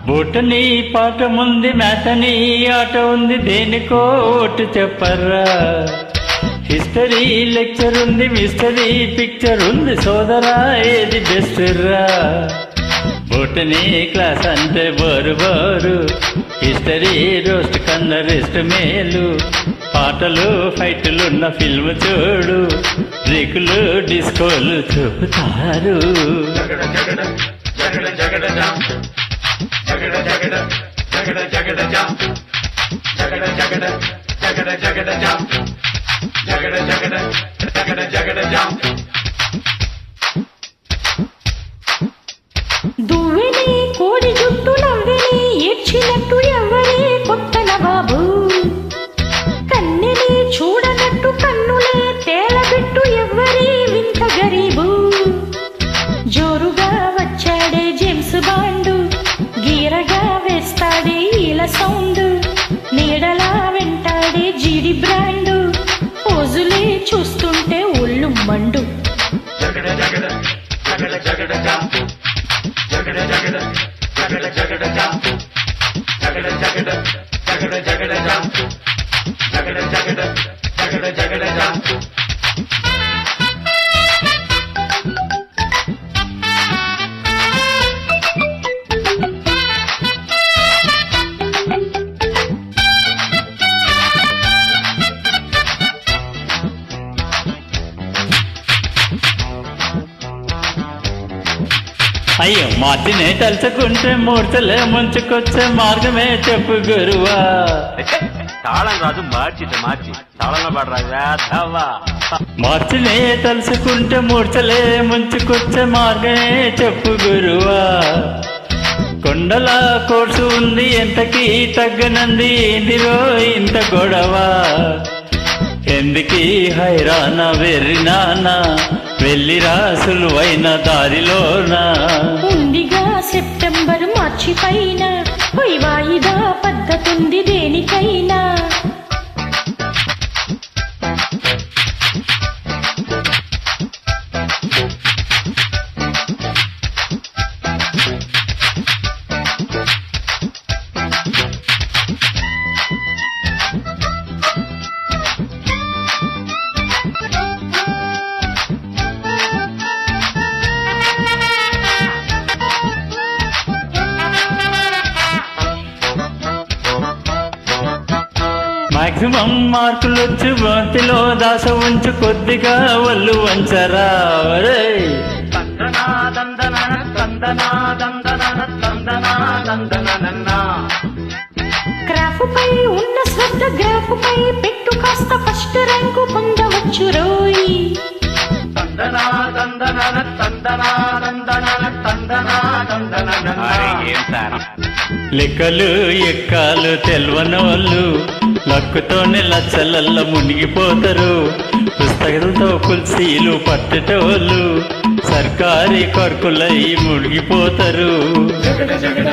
Botany పాట ముందు మ్యాథనీ ఆట ఉంది దేనికో ఓటు చెప్పర్రా. హిస్టరీ లెక్చర్ ఉంది మిస్టరీ పిక్చర్ ఉంది సోదరా ఏది బెస్ట్ రా. బోటనీ క్లాస్ అంటే బోరు బోరు, హిస్టరీ రోస్ట్ కన్నా రెస్ట్ మేలు. పాటలు ఫైట్లున్న ఫిల్మ్ చూడు, రికులు డిస్కోలు చూపుతారు. దువ్వెని కోడి జుట్టు నవ్వెని ఏడ్చినట్టు ఎవరే కొత్త నవాబు. కన్నెని చూడనట్టు కన్నులే తేలబెట్టు ఎవరే వింత గరీబు. జోరుగా వచ్చాడే జేమ్స్ బాండు, గీరగా వేస్తాడే ఈల సౌండ్. నీడలా వెంటాడే జీడి బ్రాండు, పోజులే చూస్తుంటే ఒళ్ళు మండు. అయ్యో మార్చినే తలుచుకుంటే మూర్తలే ముంచుకొచ్చే మార్గమే చెప్పు గురువా. తాళం రాజు మార్చి తాళంలో పడరా. మార్చినే తలుచుకుంటే మూర్తలే ముంచుకొచ్చే మార్గమే చెప్పు గురువా. కొండల కోర్సు ఉంది ఎంతకీ తగ్గనంది ఏందిరో ఇంత గొడవ. ఎందుకీ హైరాణ వెర్రినానా వెళ్ళిరా సులువైన దారిలోనా. ఉందిగా సెప్టెంబర్ మార్చి పైన పోయి వాయిదా పద్ధతుంది దేనికైనా. మాక్సిమం మార్కులొచ్చు వాటిలో దాస ఉంచు కొద్దిగా ఒళ్ళు వంచరా. గ్రాఫుపై ఉన్న శ్రద్ధ గ్రాఫుపై పెట్టు, కాస్త ఫస్ట్ ర్యాంకు పొందవచ్చు రోయ్. లెక్కలు ఎక్కాలు తెల్వనోళ్ళు లక్కుతోనే లచ్చలల్ల మునిగిపోతారు. పుస్తకాలతో కుల్సీలు పట్టేటోళ్ళు సర్కారీ కొరకులై మునిగిపోతారు. జగడ జగడ